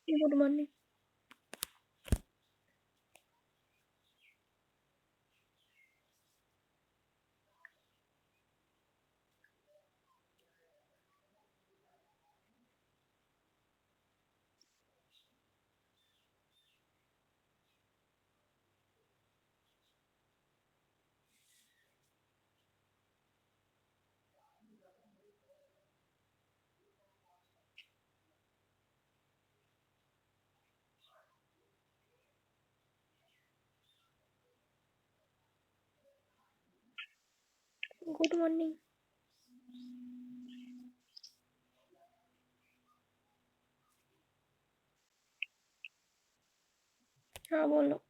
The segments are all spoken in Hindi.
Good morning. Good morning. हाँ बोलो।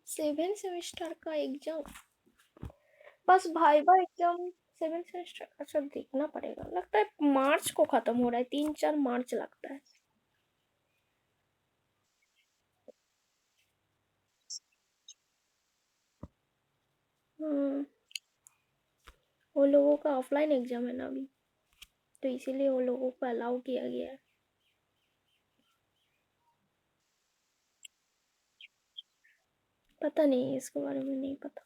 7 सेमेस्टर का एग्जाम? बस भाइबा एग्जाम। 7 सेमेस्टर, अच्छा देखना पड़ेगा, लगता है मार्च को खत्म हो रहा है, 3-4 मार्च लगता है। हम्म। वो लोगों का ऑफलाइन एग्जाम है ना अभी, तो इसीलिए वो लोगों को अलाउ किया गया है। पता नहीं, इसके बारे में नहीं पता।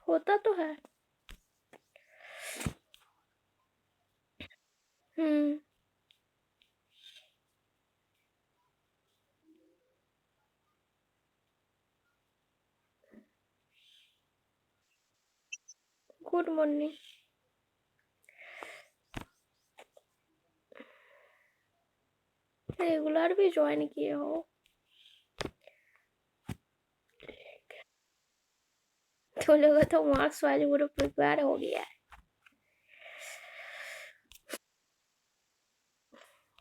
होता तो है। हम्म। Good morning. रेगुलर भी ज्वाइन किए हो? तो लोगों तो मार्क्स वाले पूरा प्रिपेयर हो गया है।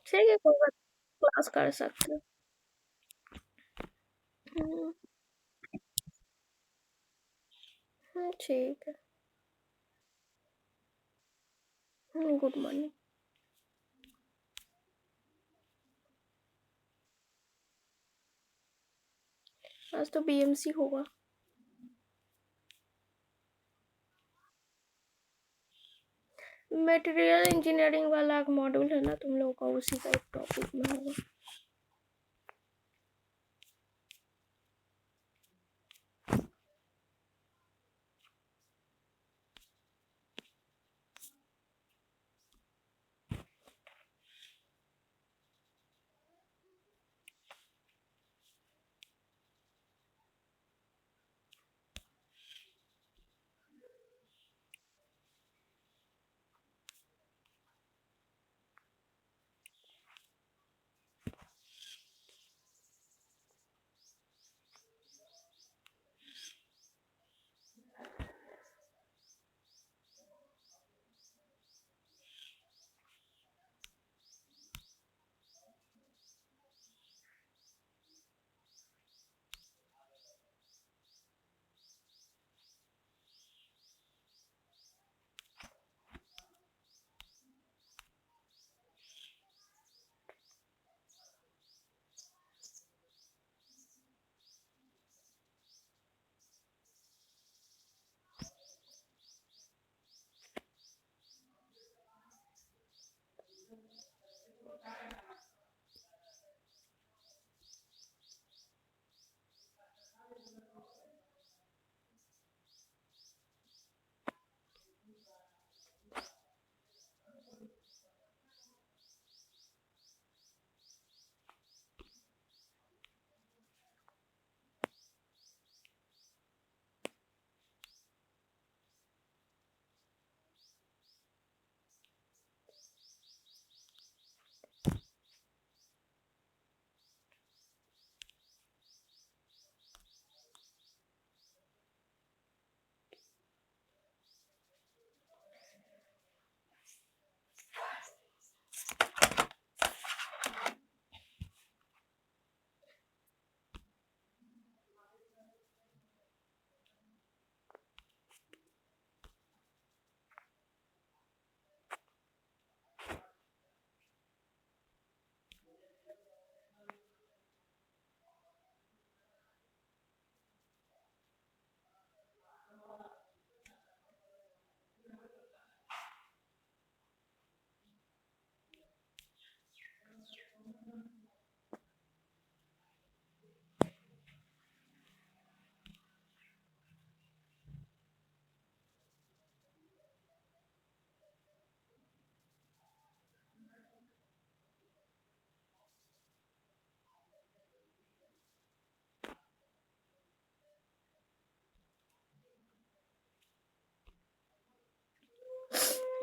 ठीक है, कोई बात, क्लास कर सकते हो। हम्म। ठीक है। Good morning. आज तो बीएमसी होगा। मटेरियल इंजीनियरिंग वाला एक मॉड्यूल है ना तुम लोगों का, उसी का एक टॉपिक में होगा।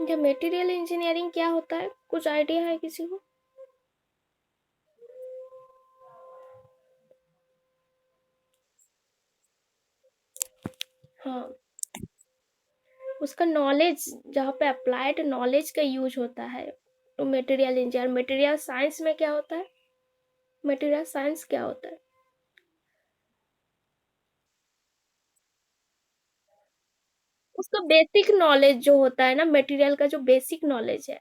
ये मटेरियल इंजीनियरिंग क्या होता है, कुछ आइडिया है किसी को? हाँ, उसका नॉलेज जहाँ पे अप्लाइड नॉलेज का यूज होता है, तो मटेरियल इंजीनियर। मटेरियल साइंस में क्या होता है, मटेरियल साइंस क्या होता है? उसका बेसिक नॉलेज जो होता है ना, मटेरियल का जो बेसिक नॉलेज है,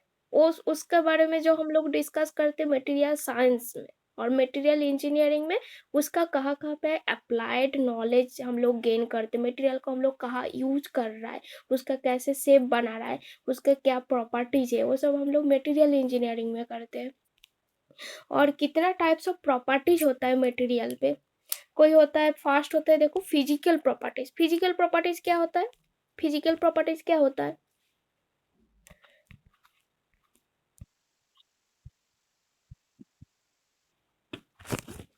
उसके बारे में जो हम लोग डिस्कस करते हैं मटेरियल साइंस में। और मटेरियल इंजीनियरिंग में उसका कहाँ कहाँ पे अप्लाइड नॉलेज हम लोग गेन करते हैं, मटेरियल को हम लोग कहाँ यूज कर रहा है, उसका कैसे शेप बना रहा है, उसका क्या प्रॉपर्टीज है, वो सब हम लोग मटेरियल इंजीनियरिंग में करते हैं। और कितना टाइप्स ऑफ प्रॉपर्टीज होता है मटेरियल पे, कोई होता है फास्ट होता है, देखो फिजिकल प्रॉपर्टीज। फिजिकल प्रॉपर्टीज क्या होता है, फिजिकल प्रॉपर्टीज क्या होता है?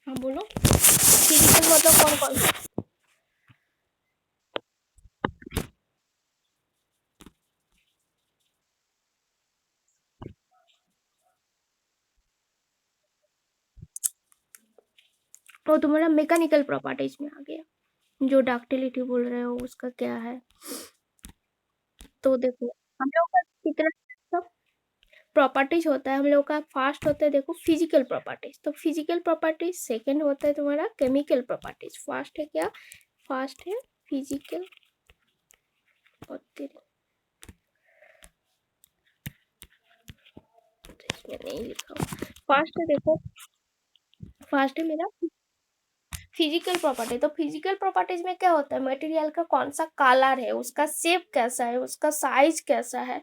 हाँ बोलो, फिजिकल मतलब कौन कौन सा? वो तुम्हारा मैकेनिकल प्रॉपर्टीज में आ गया। जो डक्टिलिटी बोल रहे हो उसका क्या है, तो देखो हम लोग का कितना सब प्रॉपर्टीज होता है हम लोग का। फास्ट होता है देखो फिजिकल प्रॉपर्टीज, तो फिजिकल प्रॉपर्टीज। सेकंड होता है तुम्हारा केमिकल प्रॉपर्टीज। फास्ट है क्या, फास्ट है फिजिकल, और इसमें नहीं लिखा हुआ। फास्ट है देखो, फास्ट है मेरा फिजिकल प्रॉपर्टी। तो फिजिकल प्रॉपर्टीज में क्या होता है, मटेरियल का कौन सा कलर है, उसका शेप कैसा है, उसका साइज कैसा है,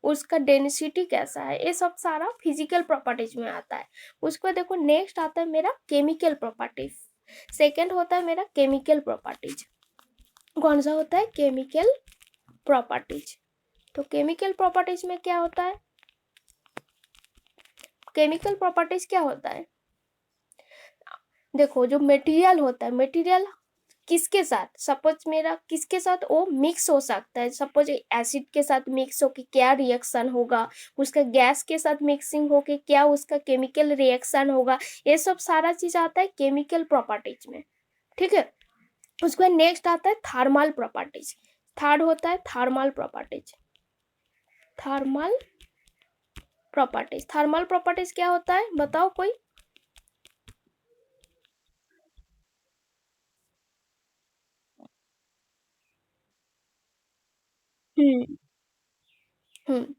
उसका डेंसिटी कैसा है, ये सब सारा फिजिकल प्रॉपर्टीज में आता है। उसको देखो नेक्स्ट आता है मेरा केमिकल प्रॉपर्टीज। सेकंड होता है मेरा केमिकल प्रॉपर्टीज। कौन सा होता है, केमिकल प्रॉपर्टीज। तो केमिकल प्रॉपर्टीज में क्या होता है, केमिकल प्रॉपर्टीज क्या होता है, देखो जो मटेरियल होता है, मटेरियल किसके साथ, सपोज मेरा किसके साथ वो मिक्स हो सकता है, सपोज एसिड के साथ मिक्स हो के क्या रिएक्शन होगा, उसका गैस के साथ मिक्सिंग हो के क्या उसका केमिकल रिएक्शन होगा, ये सब सारा चीज आता है केमिकल प्रॉपर्टीज में। ठीक है, उसके बाद नेक्स्ट आता है थर्मल प्रॉपर्टीज। थर्ड होता है thermal properties. Thermal properties, thermal properties क्या होता है बताओ कोई? हम्म हम्म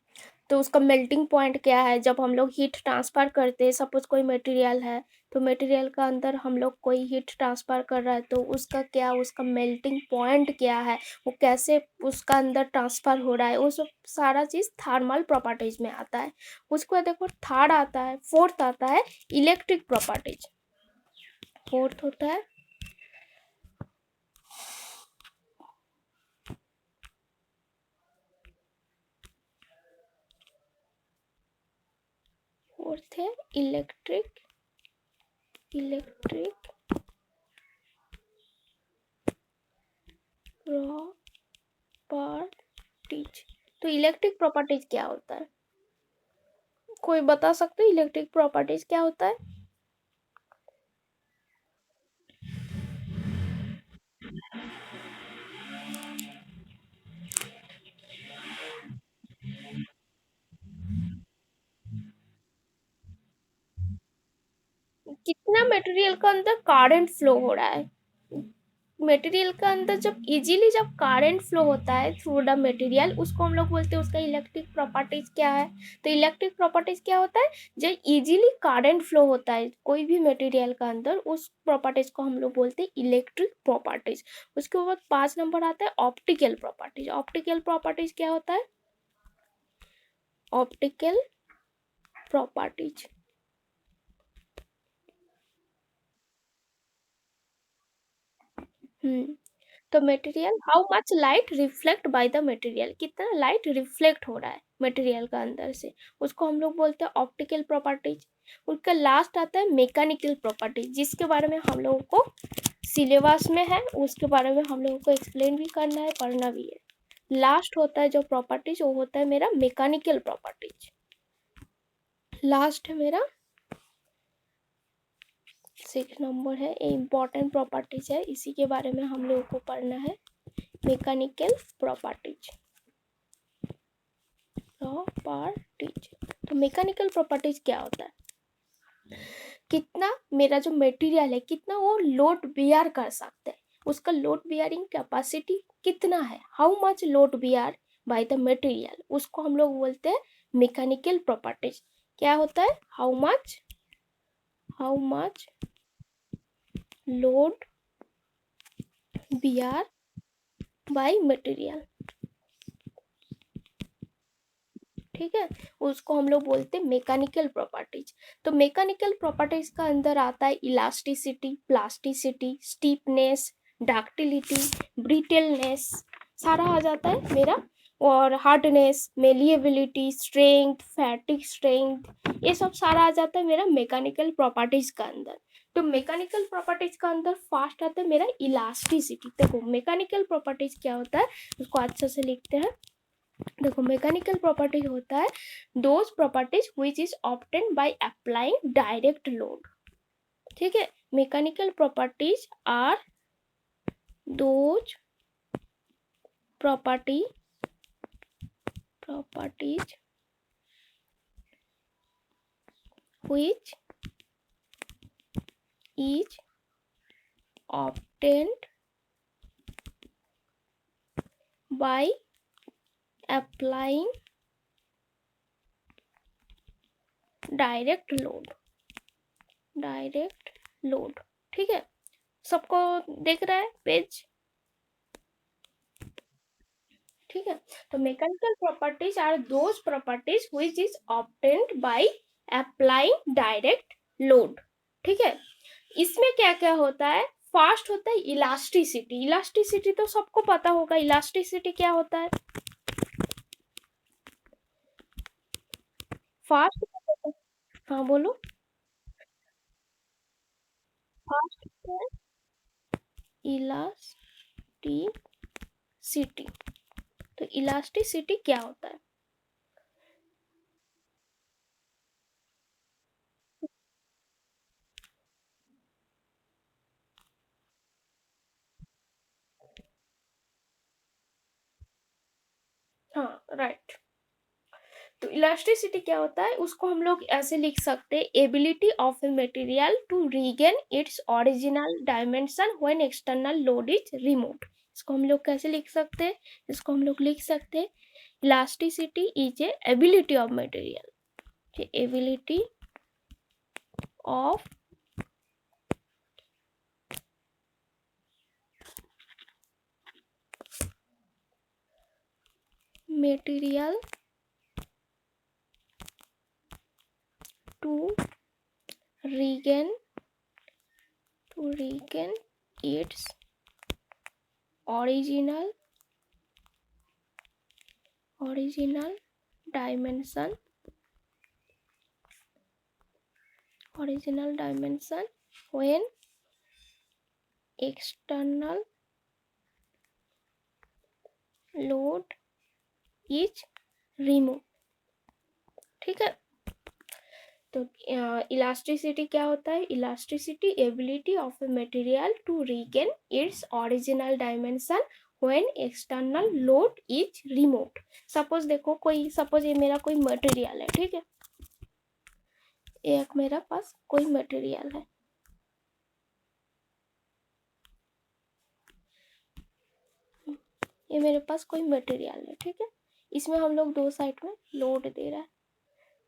तो उसका मेल्टिंग पॉइंट क्या है, जब हम लोग हीट ट्रांसफर करते हैं, सपोज कोई मटेरियल है, तो मटेरियल का अंदर हम लोग कोई हीट ट्रांसफर कर रहा है, तो उसका क्या, उसका मेल्टिंग पॉइंट क्या है, वो कैसे उसका अंदर ट्रांसफर हो रहा है, वो सब सारा चीज थर्मल प्रॉपर्टीज में आता है। उसको देखो थर्ड आता है, फोर्थ आता है इलेक्ट्रिक प्रॉपर्टीज। फोर्थ होता है, फोर्थ है इलेक्ट्रिक, इलेक्ट्रिक प्रॉपर्टीज। तो इलेक्ट्रिक प्रॉपर्टीज क्या होता है, कोई बता सकते हो इलेक्ट्रिक प्रॉपर्टीज क्या होता है? कितना मटेरियल का अंदर करंट फ्लो हो रहा है, मटेरियल का अंदर जब इजीली जब करंट फ्लो होता है थ्रू द मटेरियल, उसको हम लोग बोलते हैं उसका इलेक्ट्रिक प्रॉपर्टीज क्या है। तो इलेक्ट्रिक प्रॉपर्टीज क्या होता है, जब इजीली करंट फ्लो होता है कोई भी मटेरियल का अंदर, उस प्रॉपर्टीज को हम लोग बोलते हैं इलेक्ट्रिक प्रॉपर्टीज। उसके बाद 5 नंबर आता है ऑप्टिकल प्रॉपर्टीज। ऑप्टिकल प्रॉपर्टीज क्या होता है, ऑप्टिकल प्रॉपर्टीज। तो material, how much light reflect bye the material, कितना लाइट रिफ्लेक्ट हो रहा है मटेरियल का अंदर से, उसको हम लोग बोलते हैं ऑप्टिकल प्रॉपर्टीज। उसका लास्ट आता है मैकेनिकल प्रॉपर्टीज, जिसके बारे में हम लोगों को सिलेबस में है, उसके बारे में हम लोगों को एक्सप्लेन भी करना है, पढ़ना भी है। लास्ट होता है जो प्रॉपर्टीज, वो होता है मेरा मैकेनिकल प्रॉपर्टीज। लास्ट है मेरा 6 नंबर है, ये इंपॉर्टेंट प्रॉपर्टीज है, इसी के बारे में हम लोगों को पढ़ना है, मैकेनिकल प्रॉपर्टीज। तो मैकेनिकल प्रॉपर्टीज क्या होता है, कितना मेरा जो मटेरियल है कितना वो लोड बियर कर सकते हैं, उसका लोड बियरिंग कैपेसिटी कितना है, how much load bear by the material, उसको हम लोग बोलते हैं मैकेनिकल प्रॉपर्टीज। क्या होता है, how much load bear by material, ठीक है, उसको हम लोग बोलते हैं मैकेनिकल प्रॉपर्टीज। तो मैकेनिकल प्रॉपर्टीज का अंदर आता है elasticity, plasticity, stiffness, ductility, brittleness, सारा आ जाता है मेरा, और hardness, malleability, strength, fatigue strength, ये सब सारा आ जाता है मेरा मैकेनिकल प्रॉपर्टीज का अंदर। तो मैकेनिकल प्रॉपर्टीज का अंदर फर्स्ट आता है मेरा इलास्टिसिटी। देखो मैकेनिकल प्रॉपर्टीज क्या होता है, उसको अच्छे से लिखते हैं। देखो मैकेनिकल प्रॉपर्टी होता है those properties which is obtained by applying direct load, ठीक है, mechanical properties are those properties which is obtained by applying direct load, ठीक है, सबको देख रहा है पेज, ठीक है। तो mechanical properties are those properties which is obtained by applying direct load, ठीक है। इसमें क्या क्या होता है, फर्स्ट होता है इलास्टिसिटी। इलास्टिसिटी तो सबको पता होगा, इलास्टिसिटी क्या होता है, फर्स्ट, हाँ बोलो, फर्स्ट है इलास्टिसिटी। तो इलास्टिसिटी क्या होता है, हाँ राइट। तो इलास्टिसिटी क्या होता है, उसको हम लोग ऐसे लिख सकते हैं, ability of a material to regain its original dimension when external load is removed. इसको हम लोग कैसे लिख सकते हैं, इसको हम लोग लिख सकते हैं elasticity is a ability of material, ability of material to regain its original dimension when external load is removed, ठीक है। तो इलास्टिसिटी क्या होता है, elasticity ability of a material to regain its original dimension when external load is removed. Suppose देखो कोई, सपोज ये मेरा कोई मटेरियल है, ठीक है, एक मेरा पास कोई मटेरियल है, ये मेरे पास कोई मटेरियल है, ठीक है, इसमें हम लोग दो साइड में लोड दे रहा है,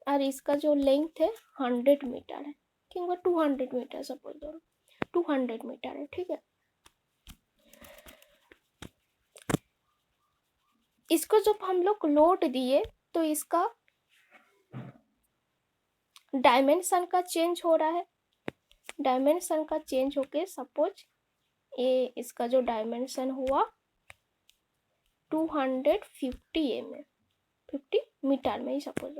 और इसका जो लेंथ है 100 मीटर है, किंवा 200 मीटर, सपोज करो 200 मीटर है, ठीक है। इसको जब हम लोग लोड दिए तो इसका डायमेंशन का चेंज हो रहा है, डायमेंशन का चेंज होके सपोज ये इसका जो डायमेंशन हुआ 250 mm, 50 मीटर में ही सपोज।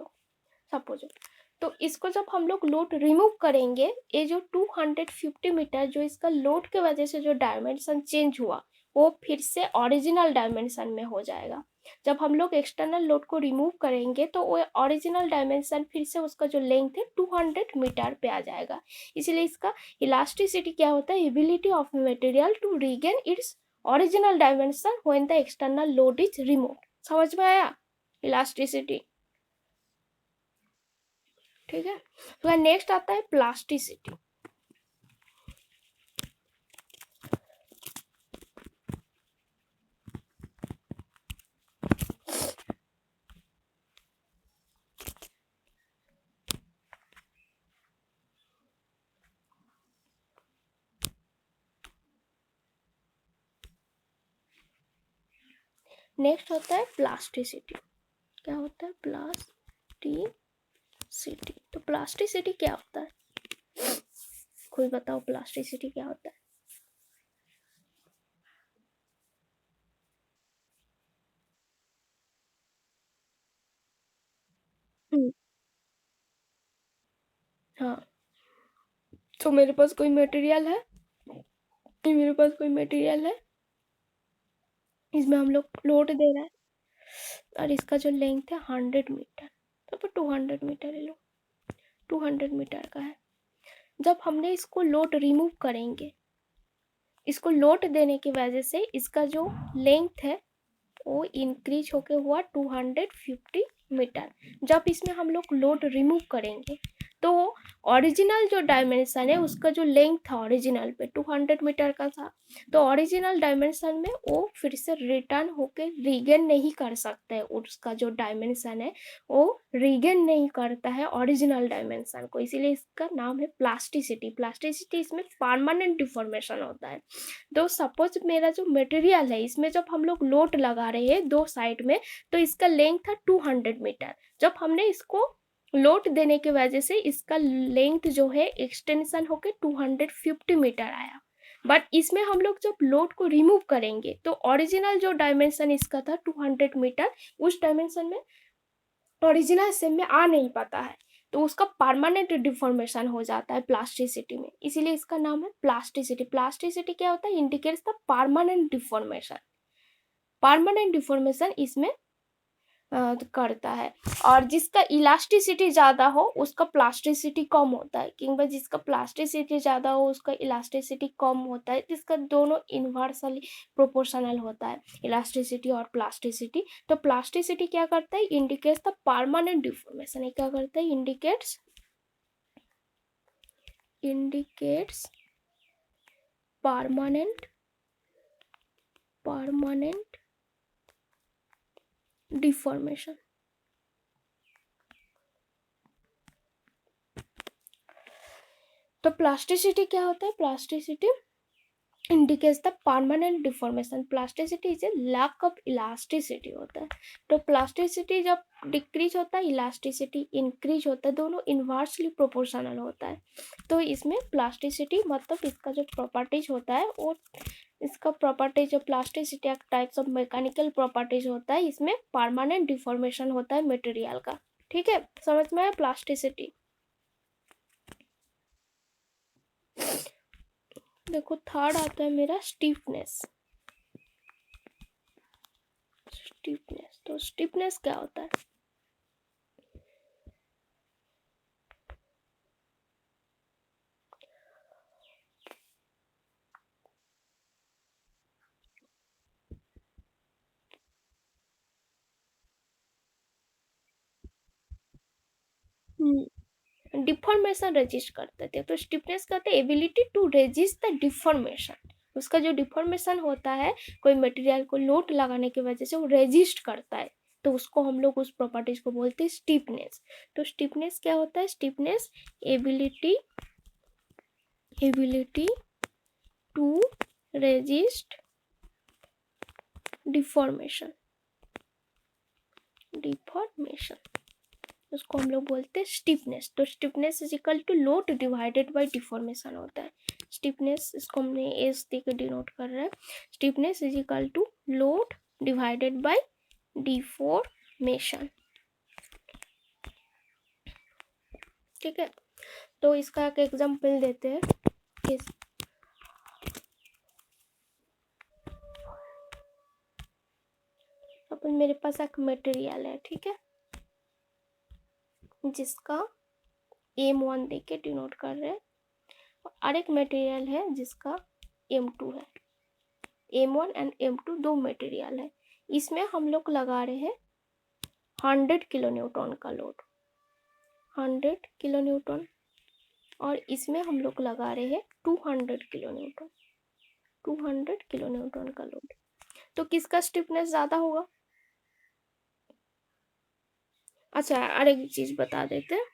तो इसको जब हम लोग लोड रिमूव करेंगे, ये जो 250 मीटर जो इसका लोड के वजह से जो डायमेंशन चेंज हुआ वो फिर से ओरिजिनल डायमेंशन में हो जाएगा। जब हम लोग एक्सटर्नल लोड को रिमूव करेंगे तो वो ओरिजिनल डायमेंशन फिर से उसका जो लेंथ है 200 मीटर पे आ जाएगा। इसलिए इसका इलास्टिसिटी क्या होता है, ability of material to regain its original dimension when the external load is remove. समझ में आया इलास्टिसिटी? ठीक है। तो नेक्स्ट आता है प्लास्टिसिटी। नेक्स्ट होता है प्लास्टिसिटी। क्या होता है प्लास्टिसिटी? तो प्लास्टिसिटी क्या होता है, खुद बताओ प्लास्टिसिटी क्या होता है? हाँ, तो मेरे पास कोई मटेरियल है, मेरे पास कोई मटेरियल है, इसमें हम लोग लोड दे रहे हैं और इसका जो लेंथ है 100 मीटर, तो 200 मीटर ले लो, 200 मीटर का है। जब हमने इसको लोड रिमूव करेंगे, इसको लोड देने की वजह से इसका जो लेंथ है वो इंक्रीज होके हुआ 250 मीटर। जब इसमें हम लोग लोड रिमूव करेंगे तो ओरिजिनल जो डायमेंशन है उसका जो लेंथ था ओरिजिनल पे 200 मीटर का था, तो ओरिजिनल डायमेंशन में वो फिर से रिटर्न होके रीगेन नहीं कर सकता है, उसका जो डायमेंशन है वो रीगेन नहीं करता है ओरिजिनल डायमेंशन को, इसीलिए इसका नाम है प्लास्टिसिटी। प्लास्टिसिटी इसमें परमानेंट डिफॉर्मेशन होता है। तो सपोज मेरा जो मटेरियल है इसमें जब हम लोग लोड लगा रहे हैं दो साइड में, तो इसका लेंथ था 200 मीटर। जब हमने इसको लोड देने की वजह से इसका लेंथ जो है एक्सटेंशन होके 250 मीटर आया। बट इसमें हम लोग जब लोड को रिमूव करेंगे तो ओरिजिनल जो डायमेंशन इसका था 200 मीटर, उस डायमेंशन में ओरिजिनल सेम में आ नहीं पाता है, तो उसका परमानेंट डिफॉर्मेशन हो जाता है प्लास्टिसिटी में, इसीलिए इसका नाम है प्लास्टिसिटी। प्लास्टिसिटी क्या होता है, indicates the permanent deformation. Permanent deformation इसमें करता है। और जिसका इलास्टिसिटी ज़्यादा हो उसका प्लास्टिसिटी कम होता है, किंतु जिसका प्लास्टिसिटी ज़्यादा हो उसका इलास्टिसिटी कम होता है, जिसका दोनों इन्वर्सली प्रोपोर्शनल होता है, इलास्टिसिटी और प्लास्टिसिटी। तो प्लास्टिसिटी क्या करता है, इंडिकेट्स द परमानेंट डिफॉर्मेशन। ये क्या करता है, इंडिकेट्स परमानेंट डिफॉर्मेशन। तो प्लास्टिसिटी क्या होता है, plasticity indicates the permanent deformation. Plasticity is a lack of elasticity होता है। तो प्लास्टिसिटी जब डिक्रीज होता है, इलास्टिसिटी इंक्रीज होता है, दोनों इन्वर्सली प्रोपोर्शनल होता है। तो इसमें प्लास्टिसिटी मतलब इसका जो प्रॉपर्टीज होता है वो, इसका प्रॉपर्टीज जो प्लास्टिसिटी एक टाइप्स ऑफ मैकेनिकल प्रॉपर्टीज होता है, इसमें परमानेंट डिफॉर्मेशन होता है मटेरियल का। ठीक है, समझ में आया प्लास्टिसिटी? देखो थर्ड आता है मेरा स्टिफनेस। तो स्टिफनेस क्या होता है, डिफॉर्मेशन रजिस्ट करते थे। तो स्टिफनेस कहते हैं ability to resist the deformation. उसका जो डिफॉर्मेशन होता है, कोई मटेरियल को लोड लगाने की वजह से वो रेजिस्ट करता है, तो उसको हम लोग उस प्रॉपर्टीज को बोलते हैं स्टिफनेस। तो स्टिफनेस क्या होता है, stiffness ability to resist deformation. उसको हम लोग बोलते हैं स्टिफनेस। तो stiffness is equal to load divided by deformation होता है। स्टिफनेस इसको हमने एस दे के डिनोट कर रहा है। Stiffness is equal to load divided by deformation. ठीक है, तो इसका एक एग्जांपल देते हैं। मेरे पास एक मटेरियल है, ठीक है, जिसका M1 दे के डिनोट कर रहे हैं, और एक मटेरियल है जिसका M2 है। M1 एंड M2 दो मटेरियल है। इसमें हम लोग लगा रहे हैं 100 किलो न्यूटन का लोड, 100 किलो न्यूटन, और इसमें हम लोग लगा रहे हैं 200 किलो न्यूटन, 200 किलो न्यूटन का लोड। तो किसका स्टिफनेस ज़्यादा होगा? अच्छा, और एक चीज़ बता देते हैं,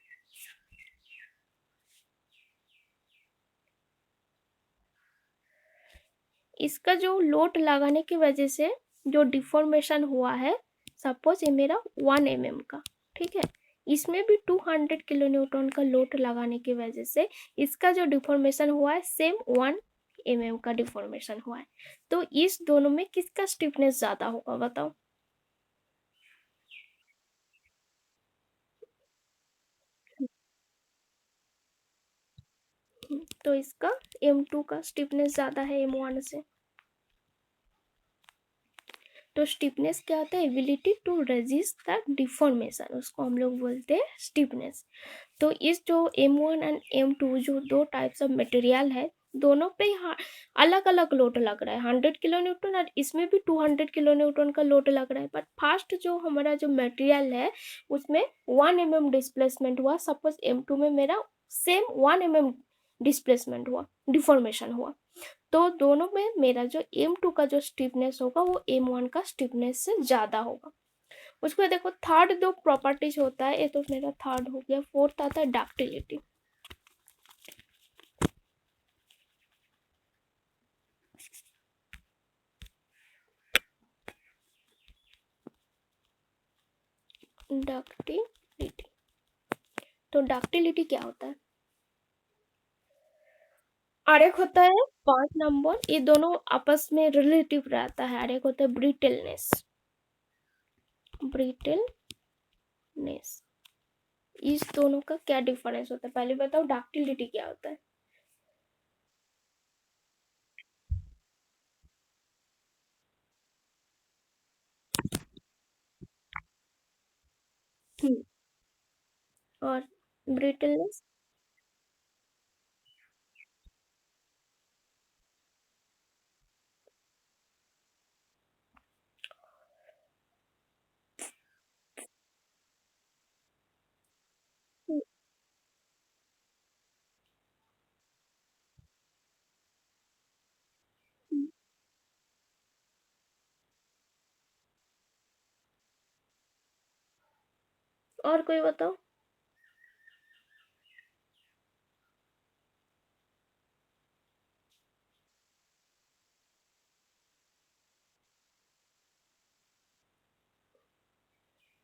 इसका जो लोड लगाने की वजह से जो डिफॉर्मेशन हुआ है, सपोज ये मेरा 1 mm का, ठीक है, इसमें भी 200 किलो न्यूटन का लोड लगाने की वजह से इसका जो डिफॉर्मेशन हुआ है सेम 1 mm का डिफॉर्मेशन हुआ है। तो इस दोनों में किसका स्टिफनेस ज़्यादा होगा बताओ? तो इसका M2 का स्टिफनेस ज़्यादा है M1 से। तो स्टिफनेस क्या होता है? Ability to resist the deformation, उसको हम लोग बोलते हैं स्टिफनेस। तो इस जो M1 एंड M2 जो दो टाइप्स ऑफ मटेरियल है, दोनों पे अलग अलग लोड लग रहा है, 100 किलो न्यूटन, और इसमें भी 200 किलो न्यूटन का लोड लग रहा है। बट फर्स्ट जो हमारा जो मटेरियल है उसमें 1 mm डिस्प्लेसमेंट हुआ, सपोज M2 में मेरा सेम 1 mm डिस्प्लेसमेंट हुआ, डिफॉर्मेशन हुआ। तो दोनों में मेरा जो M2 का जो स्टिफनेस होगा वो M1 का स्टिफनेस से ज़्यादा होगा। उसके बाद देखो थर्ड दो प्रॉपर्टीज होता है, ये तो मेरा थर्ड हो गया। फोर्थ आता है डक्टिलिटी। डक्टिलिटी, तो डक्टिलिटी क्या होता है? और एक होता है 5 नंबर, ये दोनों आपस में रिलेटिव रहता है। और एक होता है ब्रिटलनेस, ब्रिटलनेस, इस दोनों का क्या डिफरेंस होता है? पहले बताओ डक्टिलिटी क्या होता है? और ब्रिटलनेस? और कोई बताओ।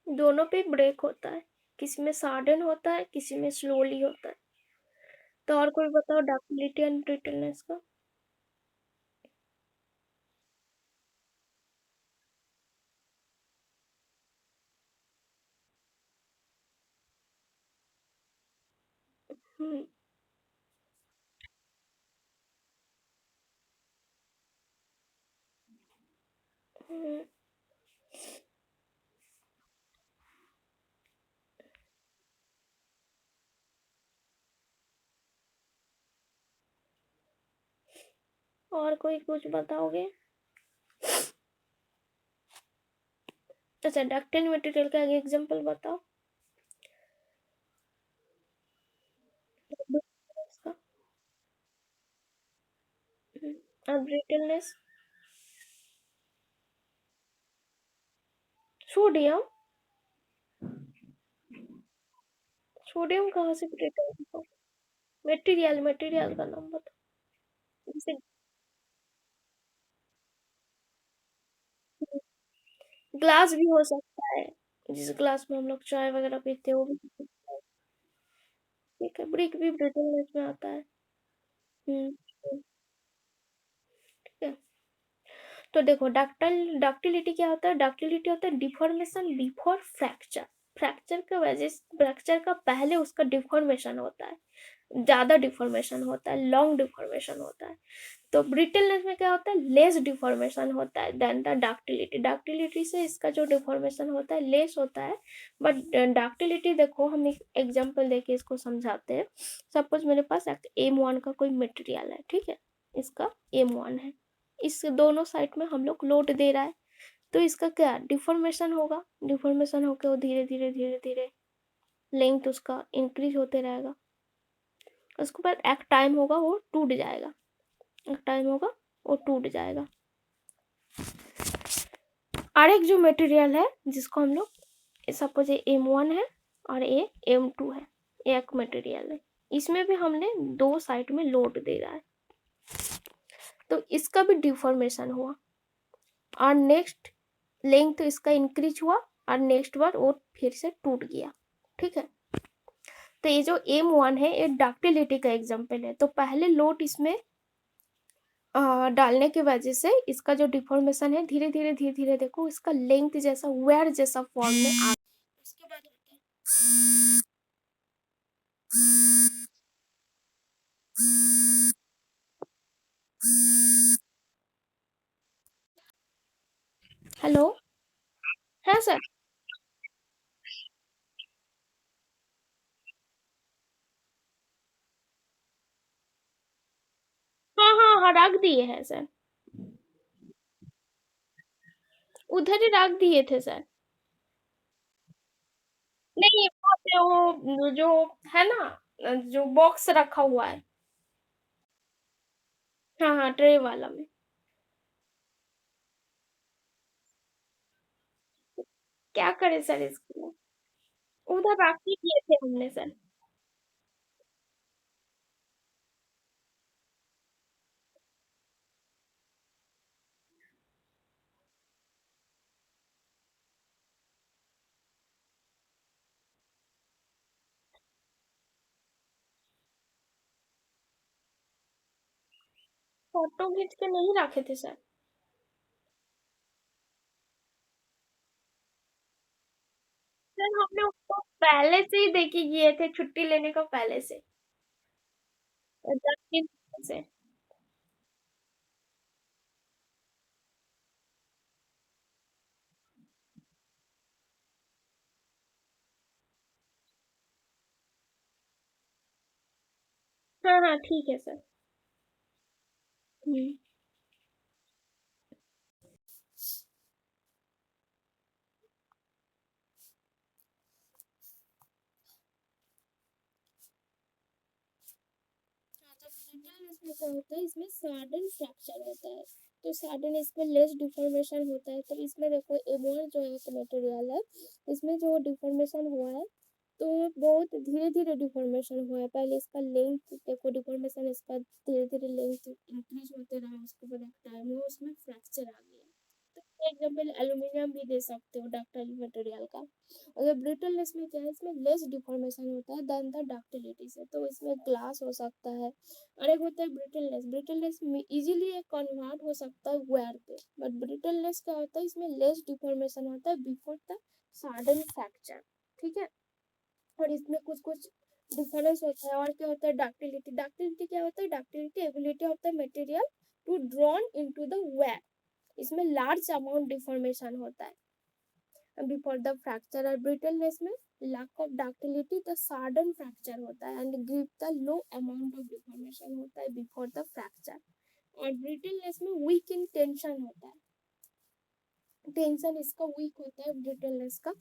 दोनों पे ब्रेक होता है, किसी में सडन होता है, किसी में स्लोली होता है। तो और कोई बताओ डक्टिलिटी एंड ब्रिटलनेस का। हम्म। हम्म। और कोई कुछ बताओगे? अच्छा, डक्टाइल मटेरियल का एक एग्जांपल बताओ। इसका। और ब्रिटलनेस? सोडियम? सोडियम कहाँ से ब्रिटल होगा? मटेरियल, मटेरियल का नाम बताओ। जैसे ग्लास भी हो सकता है, जिस ग्लास में हम लोग चाय वगैरह पीते हैं वो भी हो सकता है। ठीक है, ब्रिक भी ब्रिटलनेस में आता है। हम्म। ठीक है। तो देखो डक्टाइल डक्टिलिटी क्या होता है? डक्टिलिटी होता है डिफॉर्मेशन बिफोर फ्रैक्चर। फ्रैक्चर के वजह से, फ्रैक्चर का पहले उसका डिफॉर्मेशन होता है। ज़्यादा डिफॉर्मेशन होता है, लॉन्ग डिफॉर्मेशन होता है। तो ब्रिटलनेस में क्या होता है, लेस डिफॉर्मेशन होता है देन द डक्टिलिटी। डक्टिलिटी से इसका जो डिफॉर्मेशन होता है लेस होता है। बट डक्टिलिटी देखो, हम एक एग्जांपल देके इसको समझाते हैं। सपोज मेरे पास एक M1 का कोई मटेरियल है, ठीक है, इसका M1 है, इस दोनों साइड में हम लोग लोड दे रहा है, तो इसका क्या डिफॉर्मेशन होगा, डिफॉर्मेशन होकर वो धीरे धीरे धीरे धीरे लेंथ उसका इंक्रीज होते रहेगा। उसके बाद एक टाइम होगा वो टूट जाएगा, एक टाइम होगा वो टूट जाएगा। और एक जो मटेरियल है जिसको हम लोग सपोज ये M1 है और ये M2 है, एक मटेरियल है, इसमें भी हमने दो साइड में लोड दे रहा है, तो इसका भी डिफॉर्मेशन हुआ और नेक्स्ट लेंथ इसका इंक्रीज हुआ और नेक्स्ट बार वो फिर से टूट गया, ठीक है। तो ये जो M1 है ये डक्टिलिटी का एग्जाम्पल है। तो पहले लोड इसमें डालने की वजह से इसका जो डिफॉर्मेशन है धीरे धीरे धीरे धीरे देखो इसका लेंथ जैसा वेयर जैसा फॉर्म में आ, उसके बाद होता है, हेलो, है सर। हाँ हाँ हाँ, रख दिए हैं सर, उधर ही रख दिए थे सर। नहीं, वहाँ पे वो जो है ना, जो बॉक्स रखा हुआ है, हाँ हाँ, ट्रे वाला में। क्या करे सर इसके लिए, उधर रख ही दिए थे हमने सर। फोटो खींच के नहीं रखे थे सर। सर हमने उसको पहले से ही देखी किए थे, छुट्टी लेने का पहले से, 10 दिन से। हाँ हाँ ठीक है सर। हम्म। हाँ, तो ब्रिटल इसमें क्या होता है, इसमें सडन फ्रैक्चर होता है, तो सडन इसमें लेस डिफॉर्मेशन होता है। तो इसमें देखो एमोर जो है एक मटेरियल है, इसमें जो डिफॉर्मेशन हुआ है तो बहुत धीरे धीरे डिफॉर्मेशन हुआ है। पहले इसका लेंथ देखो, डिफॉर्मेशन इसका धीरे धीरे लेंथ इंक्रीज होते रहा, उसके बाद एक टाइम हुआ उसमें फ्रैक्चर आ गया। तो एग्जाम्पल एल्यूमिनियम भी दे सकते हो डक्टाइल मटेरियल का। अगर ब्रिटलनेस में क्या है, इसमें लेस डिफॉर्मेशन होता है देन द डक्टिलिटी से, तो इसमें ग्लास हो सकता है। और एक होता है ब्रिटलनेस, ब्रिटलनेस में इजीली एक कन्वर्ट हो सकता है वेयर पे। बट ब्रिटलनेस क्या होता है, इसमें लेस डिफॉर्मेशन होता है बिफोर द सडन फ्रैक्चर, ठीक है। और इसमें कुछ कुछ डिफरेंस होता है। और क्या होता है डक्टिलिटी, डक्टिलिटी क्या होता है, ductility ability of the material to drawn into the wire, इसमें लार्ज अमाउंट डिफॉर्मेशन होता है बिफोर द फ्रैक्चर। और ब्रिटलनेस में lack of ductility, the sudden fracture होता है and grip the low amount of deformation होता है बिफोर द फ्रैक्चर। और ब्रिटलनेस में वीक इन टेंशन होता है, टेंशन इसका वीक होता है ब्रिटलनेस का,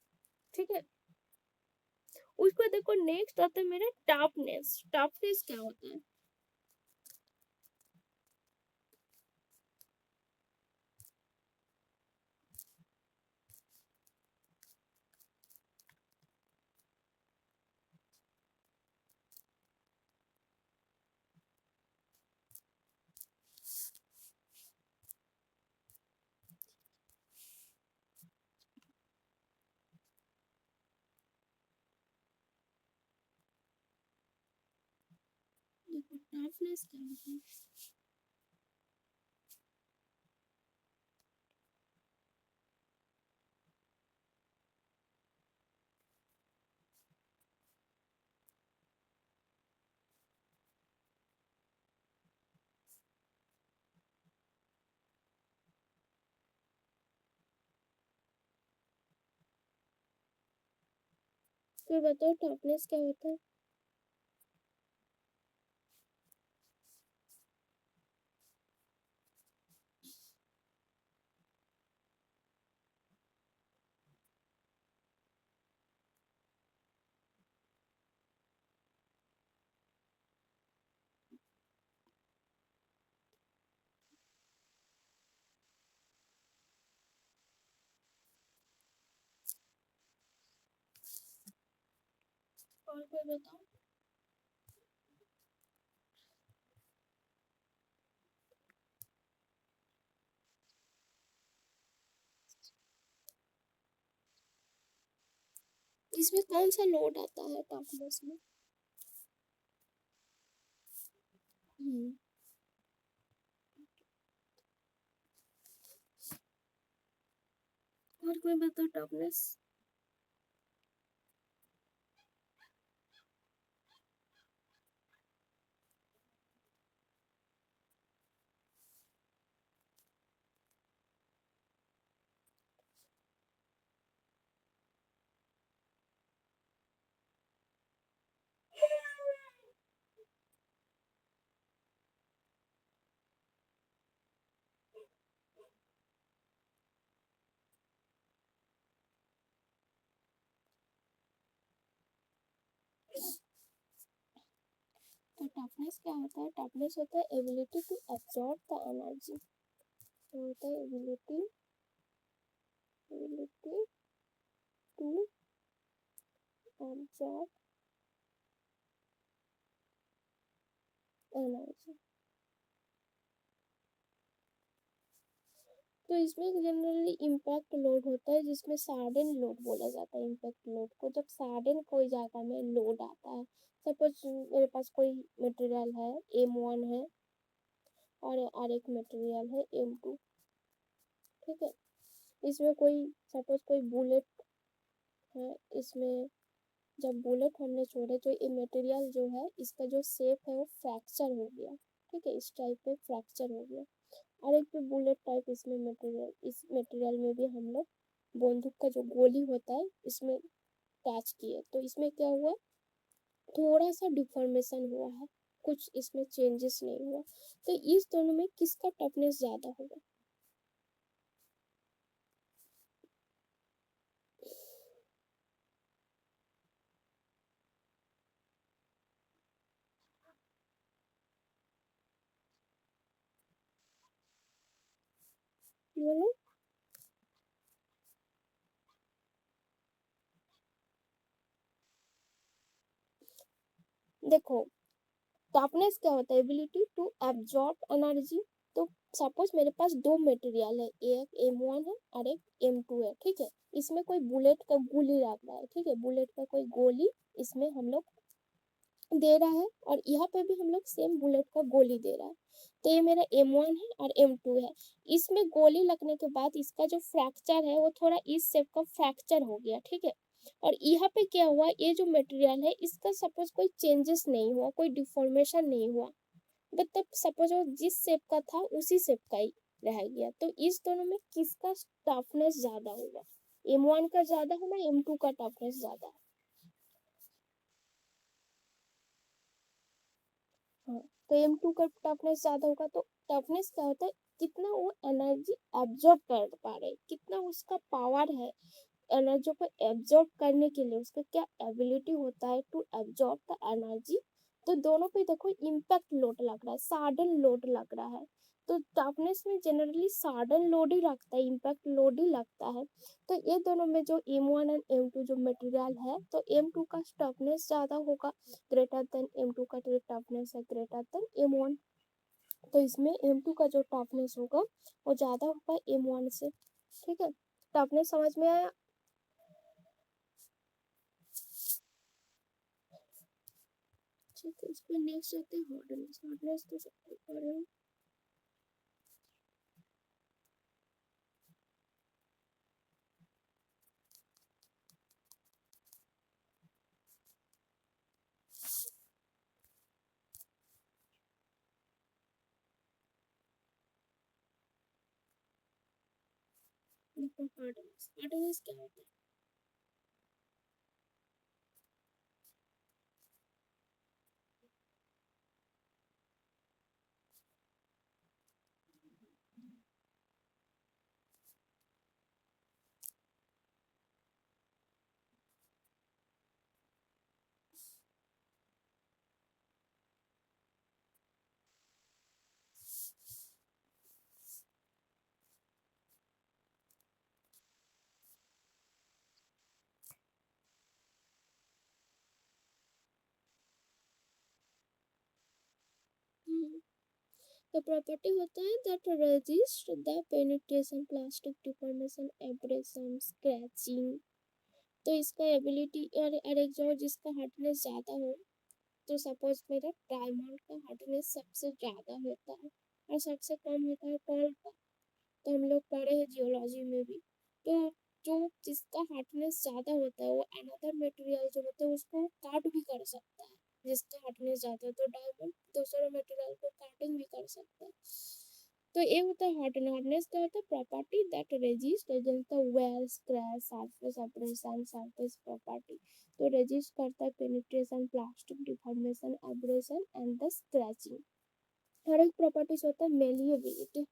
ठीक है। उसको देखो नेक्स्ट आता है मेरा टफनेस। टफनेस क्या होता है, देखो टफनेस क्या होता है। फिर बताओ टफनेस क्या होता है। और कोई बताओ। इसमें कौन सा लोड आता है टफनेस में। हम्म। और कोई बताओ टफनेस। तो टफनेस क्या होता है। टफनेस होता है ability to absorb the energy. तो होता है ability ability to absorb energy. तो इसमें जनरली इम्पैक्ट लोड होता है जिसमें सार्डन लोड बोला जाता है। इम्पैक्ट लोड को जब सार्डन कोई जगह में लोड आता है, सपोज मेरे पास कोई मटेरियल है M1 है और एक मटेरियल है M2, ठीक है। इसमें कोई सपोज कोई बुलेट है, इसमें जब बुलेट हमने छोड़े तो ये मटेरियल जो है इसका जो शेप है वो फ्रैक्चर हो गया, ठीक है। इस टाइप पे फ्रैक्चर हो गया। और एक भी बुलेट टाइप इसमें मटेरियल, इस मटेरियल में भी हम लोग बंदूक का जो गोली होता है इसमें अटैच किए, तो इसमें क्या हुआ, थोड़ा सा डिफॉर्मेशन हुआ है, कुछ इसमें चेंजेस नहीं हुआ। तो इस दोनों में किसका टफनेस ज्यादा होगा। बोलो। देखो टफनेस क्या होता है, एबिलिटी टू एब्जॉर्ब एनर्जी। तो सपोज मेरे पास दो मटेरियल है, एक M1 है और एक M2 है, ठीक है। इसमें कोई बुलेट का गोली लग रहा है, ठीक है, बुलेट का कोई गोली इसमें हम लोग दे रहा है और यहाँ पे भी हम लोग सेम बुलेट का गोली दे रहा है। तो ये मेरा M1 है और M2 है। इसमें गोली लगने के बाद इसका जो फ्रैक्चर है वो थोड़ा इस शेप का फ्रैक्चर हो गया, ठीक है। और यहाँ पे क्या हुआ, ये जो मटेरियल है इसका सपोज कोई चेंजेस नहीं हुआ, कोई डिफॉर्मेशन नहीं हुआ, मतलब सपोज वो जिस शेप का था उसी शेप का ही रह गया। तो इस दोनों में किसका टफनेस ज्यादा होगा, M1 का ज्यादा है ना M2 का टफनेस ज्यादा है। हाँ, तो M2 का टफनेस ज्यादा होगा। तो टफनेस क्या होता है, कितना वो एनर्जी एब्जॉर्ब कर पा रहे, कितना उसका पावर है एनर्जी को एब्जॉर्ब करने के लिए, उसका क्या एबिलिटी होता है टू एब्जॉर्ब द एनर्जी। तो दोनों पे देखो इम्पैक्ट लोड लग रहा है, सार्डन लोड लग रहा है। तो टफनेस में जनरली सार्डन लोड ही रखता है, इम्पैक्ट लोड ही लगता है। तो ये दोनों में जो M1 एंड M2 जो मटेरियल है, तो M2 का टफनेस ज्यादा होगा, ग्रेटर देन M2 का जो टफनेस है ग्रेटर देन M1। तो इसमें M2 का जो टफनेस होगा वो ज्यादा होगा M1 से, ठीक है। टफनेस समझ में आया। ठीक है, इसमें नेक्स्ट आते हैं हार्डनेस। हार्डनेस तो सबको पढ़े हो। देखो हार्डनेस, हार्डनेस क्या होता है। तो प्रॉपर्टी होता है that resist the penetration, plastic deformation, abrasion, scratching. तो इसका एबिलिटी और एक जो जिसका हार्डनेस ज़्यादा हो, तो सपोज मेरा डायमंड का हार्डनेस सबसे ज़्यादा होता है और सबसे कम होता है पर्ल का। तो हम लोग पढ़े हैं जियोलॉजी में भी। तो जो जिसका हार्डनेस ज़्यादा होता है वो अनदर मटेरियल जो होता है उसको काट भी कर सकता है। जिसका हार्डनेस ज़्यादा है तो डायमंड दूसरे मटेरियल को काटिंग भी कर सकता है। तो ये होता है हार्डनेस। हार्डनेस क्या होता है? Property that resist against the wear, scratch, surface abrasion, surface property. तो रेजिस्ट करता है penetration, plastic deformation, abrasion and the scratching. हर एक प्रॉपर्टीज होता है मेलिएबिलिटी,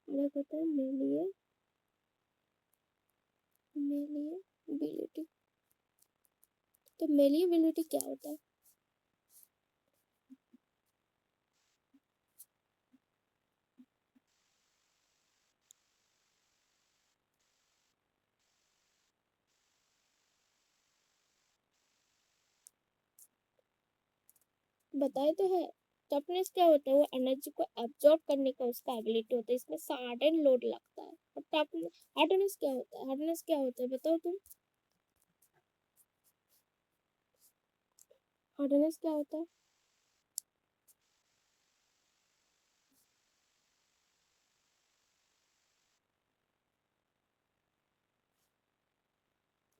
और एक होता है मेलिएबिलिटी। तो मेलिएबिलिटी क्या होता है? बताए तो है। टफनेस क्या होता है? वो एनर्जी को एब्जॉर्ब करने का उसका एबिलिटी होता है। इसमें सडन लोड लगता है। और टफनेस, हार्डनेस क्या होता है? हार्डनेस क्या होता है बताओ तुम। हार्डनेस क्या होता है?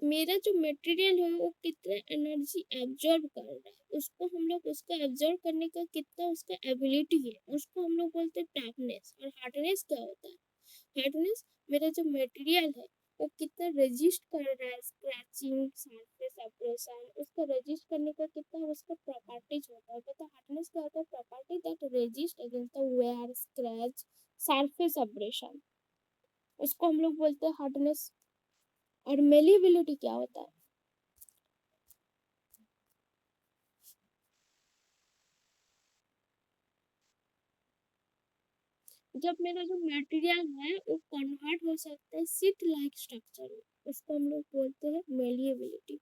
मेरा जो मटेरियल है वो कितना एनर्जी एब्जॉर्ब कर रहा है, उसको हम लोग उसका एब्जॉर्ब करने का कितना उसका एबिलिटी है, उसको हम लोग बोलते हैं टफनेस। और हार्डनेस क्या होता है? हार्डनेस मेरा जो मटेरियल है वो कितना रेजिस्ट कर रहा है, स्क्रैचिंग, सरफेस एब्रेशन, उसका रेजिस्ट करने का कितना उसका प्रॉपर्टीज होता है। तो हार्डनेस क्या होता है? Property that resist against the wear, scratch, surface abrasion, उसको हम लोग बोलते हैं हार्डनेस। और मेलिएबिलिटी क्या होता है? जब मेरा जो मटेरियल है वो कन्वर्ट हो सकता है शीट लाइक स्ट्रक्चर में, उसको हम लोग बोलते हैं मेलिएबिलिटी।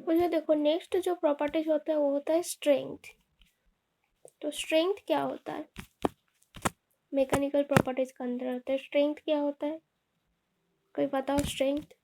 मुझे देखो नेक्स्ट जो प्रॉपर्टीज होता है वो होता है स्ट्रेंथ। तो स्ट्रेंथ क्या होता है, मैकेनिकल प्रॉपर्टीज के अंदर होता है। स्ट्रेंथ क्या होता है, कोई बताओ स्ट्रेंथ।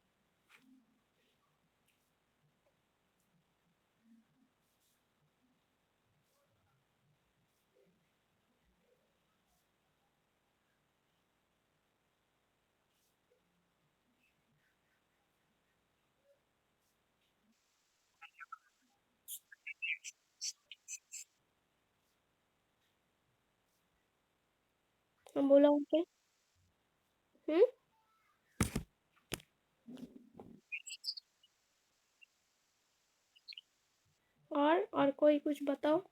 बोलो ओके। हम्म। और कोई कुछ बताओ।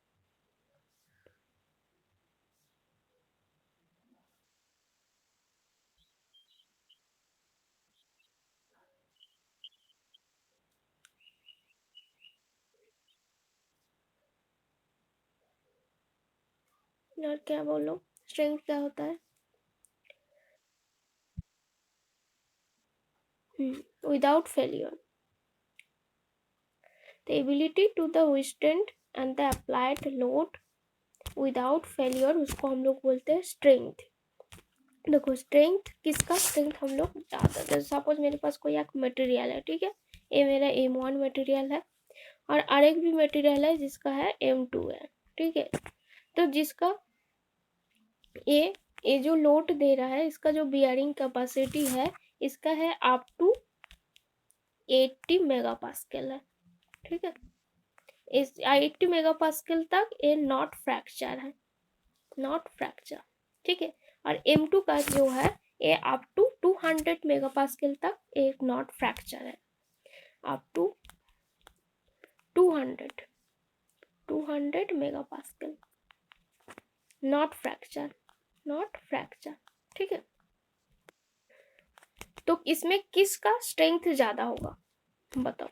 और क्या बोलो, स्ट्रेंथ क्या होता है। Without failure, the ability to the withstand and the applied load without failure, उसको हम लोग बोलते हैं स्ट्रेंथ। देखो स्ट्रेंथ किसका, स्ट्रेंथ हम लोग ज़्यादा, सपोज मेरे पास कोई एक मटेरियल है, ठीक है, ये मेरा M1 मटेरियल है और आरेक भी मटेरियल है जिसका है M2 है, ठीक है। तो जिसका ये जो लोड दे रहा है, इसका जो बियरिंग कैपेसिटी है, इसका है अप टू 80 मेगापास्कल है, ठीक है। इस 80 मेगापास्कल तक ये नॉट फ्रैक्चर है, नॉट फ्रैक्चर, ठीक है। और M2 का जो है ये अप टू 200 मेगापास्कल तक एक नॉट फ्रैक्चर है, up to 200 200 megapascal, not fracture, not fracture, ठीक है। तो इसमें किसका स्ट्रेंथ ज्यादा होगा बताओ।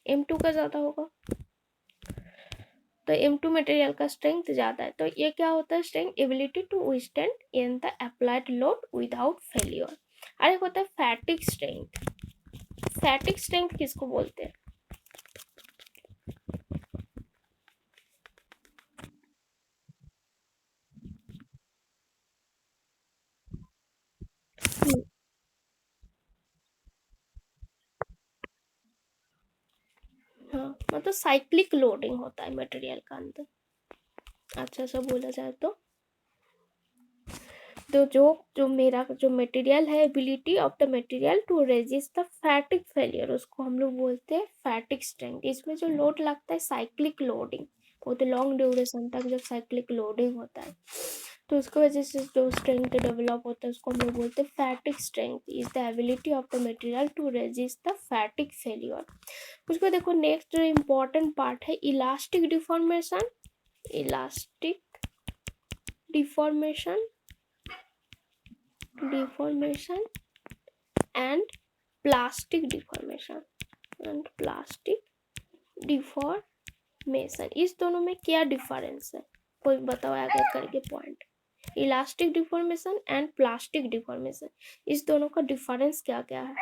M2 का ज्यादा होगा, तो M2 मटेरियल का स्ट्रेंथ ज्यादा है। तो ये क्या होता है, strength ability to withstand in the applied load without failure. अरे होता है फैटिक स्ट्रेंथ। फैटिक स्ट्रेंथ किसको बोलते हैं। हाँ, मतलब साइक्लिक लोडिंग होता है मटेरियल का अंदर, अच्छा सा बोला जाए तो जो मेरा जो मटेरियल है, ability of the material to resist the fatigue failure, उसको हम लोग बोलते हैं फैटिक स्ट्रेंथ। इसमें जो लोड लगता है साइक्लिक लोडिंग, बहुत लॉन्ग ड्यूरेशन तक जब साइक्लिक लोडिंग होता है तो उसकी वजह से जो स्ट्रेंथ डेवलप होता है उसको हम लोग बोलते हैं fatigue strength is the ability of the material to resist the fatigue failure. उसको देखो नेक्स्ट जो इम्पोर्टेंट पार्ट है elastic deformation, elastic deformation, deformation and plastic deformation, and plastic deformation, इस दोनों में क्या डिफरेंस है, कोई बताओ आगे करके point. Elastic deformation and plastic deformation, इस दोनों का डिफरेंस क्या क्या है।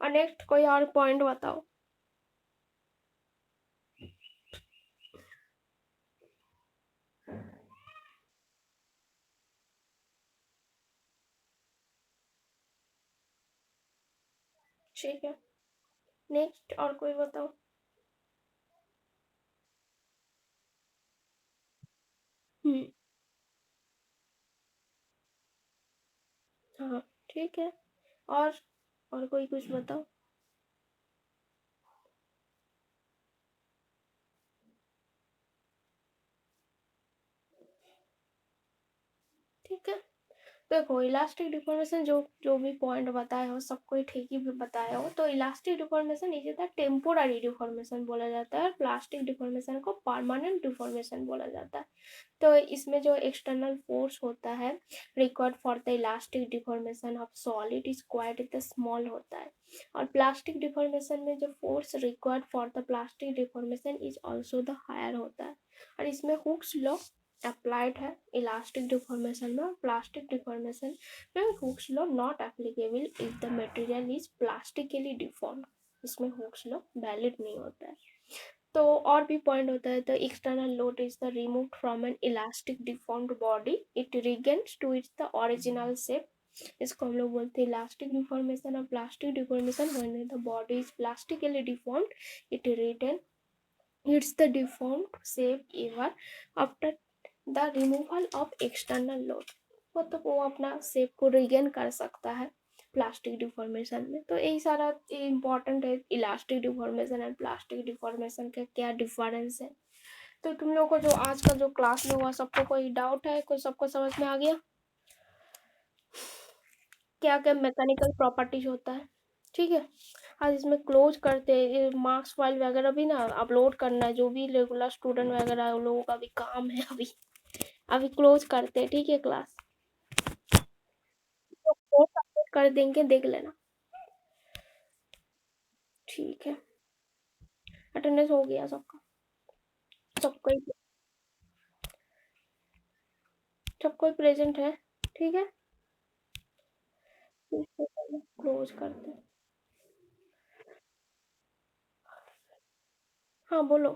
और नेक्स्ट कोई और पॉइंट बताओ। ठीक है, नेक्स्ट और कोई बताओ। हम्म। हाँ ठीक है, और कोई कुछ बताओ। ठीक है, देखो इलास्टिक डिफॉर्मेशन जो जो भी पॉइंट बताए हो सब कोई ठीक ही भी बताया हो। तो elastic deformation is the temporary deformation बोला जाता है और प्लास्टिक डिफॉर्मेशन को परमानेंट डिफॉर्मेशन बोला जाता है। तो इसमें जो एक्सटर्नल फोर्स होता है required for the elastic deformation of solid is quite small होता है, और प्लास्टिक डिफॉर्मेशन में जो force required for the plastic deformation is also the higher होता है। और इसमें हुक्स लॉ अप्लाइड है इलास्टिक डिफॉर्मेशन में, और प्लास्टिक डिफॉर्मेशन में Hooke's law not applicable if the material is plastically deformed. इसमें हुक्स लॉ वैलिड नहीं होता है। तो और भी पॉइंट होता है, the external load is the remove from an elastic deformed body, it regains to its the original shape. इसको हम लोग बोलते हैं इलास्टिक डिफॉर्मेशन। और plastic deformation when the body is plastically deformed, it retain it's the deformed shape ever after the removal of external load। मतलब वो अपना शेप को रिगेन कर सकता है प्लास्टिक डिफॉर्मेशन में। तो यही सारा इम्पोर्टेंट है, elastic deformation and plastic deformation का क्या डिफरेंस है। तो तुम लोगों को जो आज का जो क्लास में हुआ सबको कोई डाउट है, कोई सबको समझ में आ गया क्या क्या मैकेनिकल प्रॉपर्टीज होता है? ठीक है, आज इसमें क्लोज करते हैं। ये मार्क्स फाइल वगैरह भी ना अपलोड करना है, जो भी रेगुलर स्टूडेंट वगैरह है उन लोगों का भी काम है। अभी अभी क्लोज करते हैं, ठीक है क्लास। तो कोर्स अपलोड कर देंगे, देख लेना। ठीक है, अटेंडेंस हो गया सबका, सबको सबको प्रेजेंट है, ठीक है। क्लोज करते हैं। हाँ बोलो।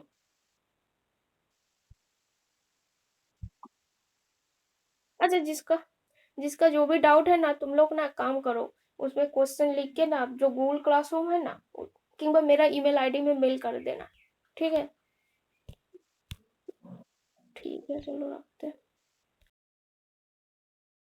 अच्छा, जिसका जिसका जो भी डाउट है ना, तुम लोग ना काम करो, उसमें क्वेश्चन लिख के ना जो गूगल क्लासरूम है ना, किंबा मेरा ईमेल आईडी में मेल कर देना, ठीक है। ठीक है, चलो रखते हैं।